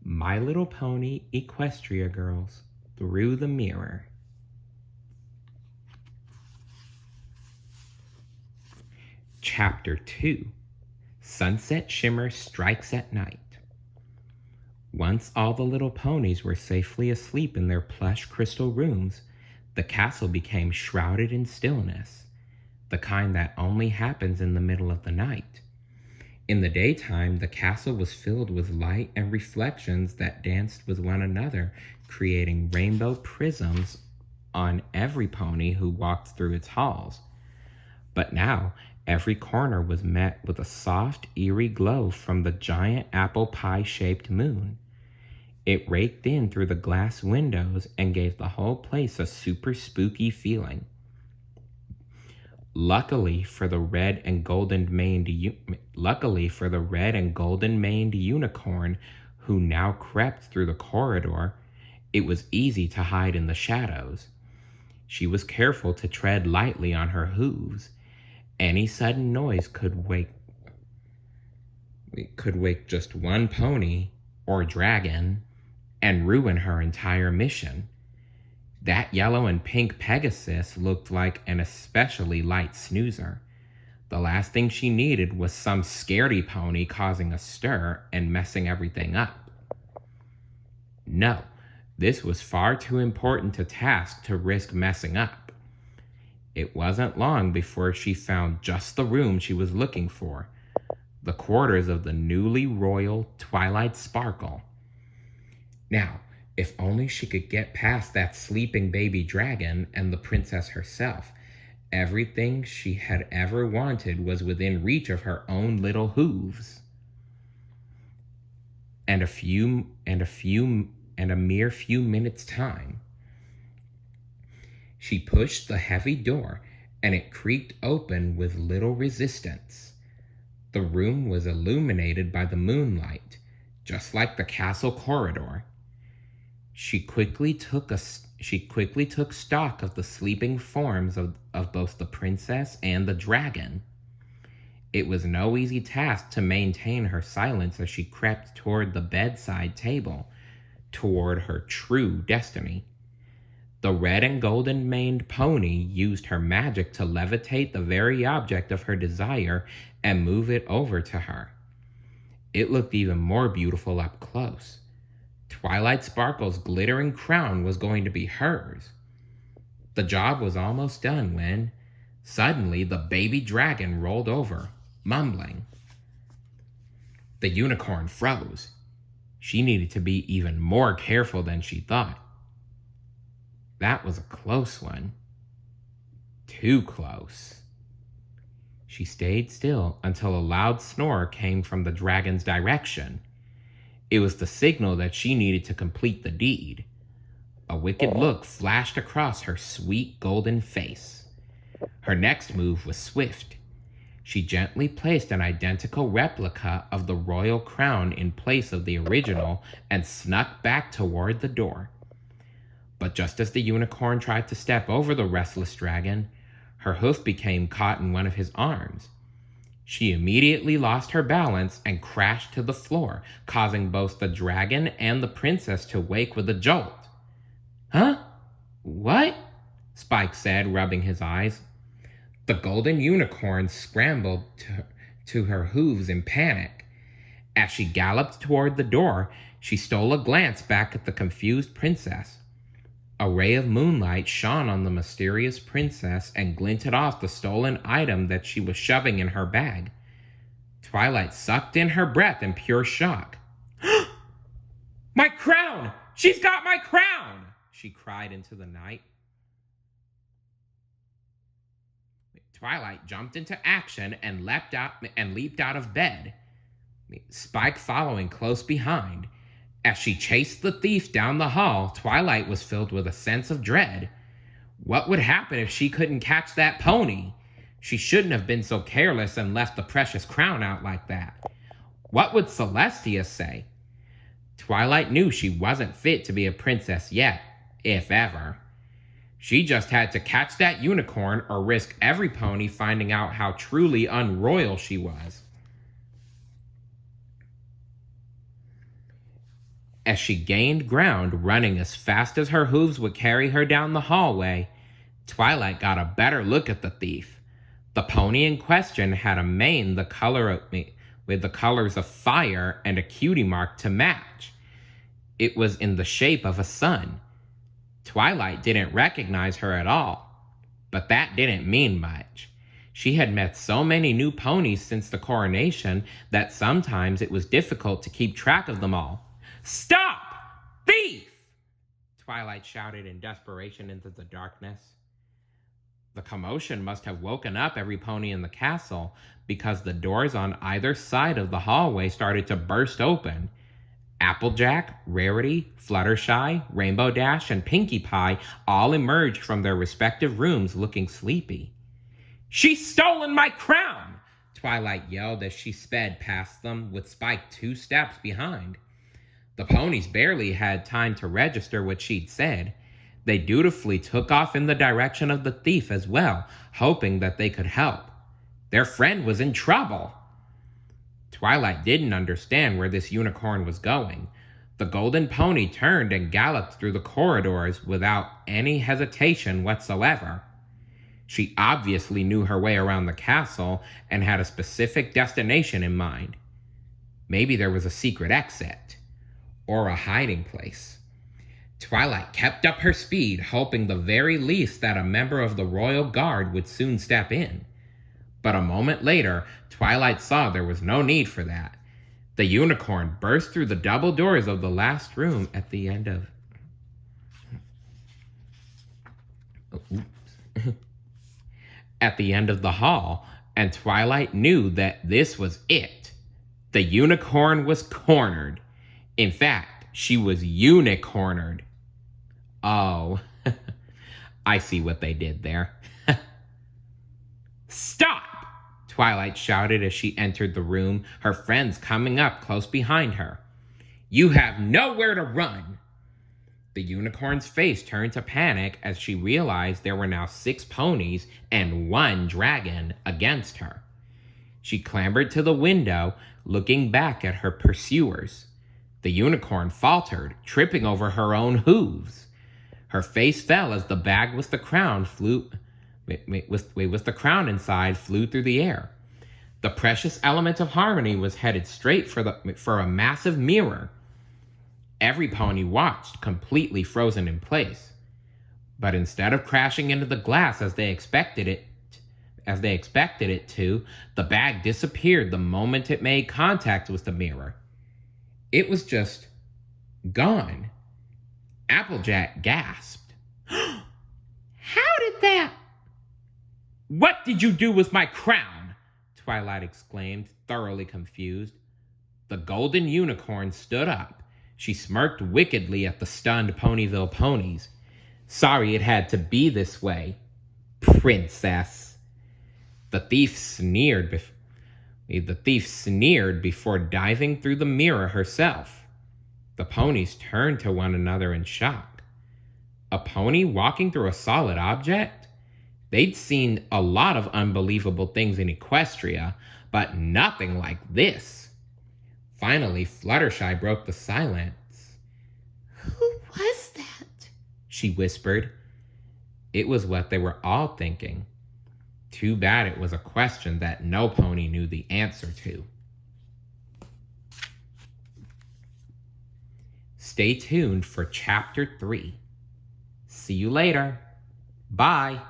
My Little Pony Equestria Girls Through the Mirror. Chapter 2. Sunset Shimmer Strikes at Night. Once all the little ponies were safely asleep in their plush crystal rooms, the castle became shrouded in stillness, the kind that only happens in the middle of the night. In the daytime, the castle was filled with light and reflections that danced with one another, creating rainbow prisms on every pony who walked through its halls. But now, every corner was met with a soft, eerie glow from the giant apple pie-shaped moon. It raked in through the glass windows and gave the whole place a super spooky feeling. Luckily for the red and golden maned unicorn who now crept through the corridor, it was easy to hide in the shadows. She was careful to tread lightly on her hooves. Any sudden noise could wake just one pony or dragon and ruin her entire mission. That yellow and pink Pegasus looked like an especially light snoozer. The last thing she needed was some scaredy pony causing a stir and messing everything up. No, this was far too important a task to risk messing up. It wasn't long before she found just the room she was looking for, the quarters of the newly royal Twilight Sparkle. Now, if only she could get past that sleeping baby dragon and the princess herself, everything she had ever wanted was within reach of her own little hooves. And a mere few minutes' time. She pushed the heavy door, and it creaked open with little resistance. The room was illuminated by the moonlight, just like the castle corridor. She quickly took stock of the sleeping forms of both the princess and the dragon. It was no easy task to maintain her silence as she crept toward the bedside table, toward her true destiny. The red and golden maned pony used her magic to levitate the very object of her desire and move it over to her. It looked even more beautiful up close. Twilight Sparkle's glittering crown was going to be hers. The job was almost done when, suddenly, the baby dragon rolled over, mumbling. The unicorn froze. She needed to be even more careful than she thought. That was a close one. Too close. She stayed still until a loud snore came from the dragon's direction. It was the signal that she needed to complete the deed. A wicked look flashed across her sweet golden face. Her next move was swift. She gently placed an identical replica of the royal crown in place of the original and snuck back toward the door. But just as the unicorn tried to step over the restless dragon, her hoof became caught in one of his arms. She immediately lost her balance and crashed to the floor, causing both the dragon and the princess to wake with a jolt. Huh? What? Spike said, rubbing his eyes. The golden unicorn scrambled to her hooves in panic. As she galloped toward the door, she stole a glance back at the confused princess. A ray of moonlight shone on the mysterious princess and glinted off the stolen item that she was shoving in her bag. Twilight sucked in her breath in pure shock. My crown! She's got my crown! She cried into the night. Twilight jumped into action and leaped out of bed, Spike following close behind. As she chased the thief down the hall, Twilight was filled with a sense of dread. What would happen if she couldn't catch that pony? She shouldn't have been so careless and left the precious crown out like that. What would Celestia say? Twilight knew she wasn't fit to be a princess yet, if ever. She just had to catch that unicorn or risk every pony finding out how truly unroyal she was. As she gained ground, running as fast as her hooves would carry her down the hallway, Twilight got a better look at the thief. The pony in question had a mane with the colors of fire and a cutie mark to match. It was in the shape of a sun. Twilight didn't recognize her at all, but that didn't mean much. She had met so many new ponies since the coronation that sometimes it was difficult to keep track of them all. "Stop! Thief!" Twilight shouted in desperation into the darkness. The commotion must have woken up every pony in the castle, because the doors on either side of the hallway started to burst open. Applejack, Rarity, Fluttershy, Rainbow Dash, and Pinkie Pie all emerged from their respective rooms looking sleepy. "She's stolen my crown!" Twilight yelled as she sped past them, with Spike 2 steps behind. The ponies barely had time to register what she'd said. They dutifully took off in the direction of the thief as well, hoping that they could help. Their friend was in trouble. Twilight didn't understand where this unicorn was going. The golden pony turned and galloped through the corridors without any hesitation whatsoever. She obviously knew her way around the castle and had a specific destination in mind. Maybe there was a secret exit, or a hiding place. Twilight kept up her speed, hoping the very least that a member of the royal guard would soon step in. But a moment later, Twilight saw there was no need for that. The unicorn burst through the double doors of the last room at the end of... at the end of the hall, and Twilight knew that this was it. The unicorn was cornered. In fact, she was unicornered. Oh, I see what they did there. "Stop!" Twilight shouted as she entered the room, her friends coming up close behind her. "You have nowhere to run!" The unicorn's face turned to panic as she realized there were now 6 ponies and 1 dragon against her. She clambered to the window, looking back at her pursuers. The unicorn faltered, tripping over her own hooves. Her face fell as the bag with the crown inside flew through the air. The precious element of harmony was headed straight for a massive mirror. Every pony watched, completely frozen in place. But instead of crashing into the glass as they expected it to, the bag disappeared the moment it made contact with the mirror. It was just gone. Applejack gasped. "How did that?" "What did you do with my crown?" Twilight exclaimed, thoroughly confused. The golden unicorn stood up. She smirked wickedly at the stunned Ponyville ponies. "Sorry it had to be this way, princess." The thief sneered before diving through the mirror herself. The ponies turned to one another in shock. A pony walking through a solid object? They'd seen a lot of unbelievable things in Equestria, but nothing like this. Finally, Fluttershy broke the silence. "Who was that?" she whispered. It was what they were all thinking. Too bad it was a question that no pony knew the answer to. Stay tuned for Chapter 3. See you later. Bye.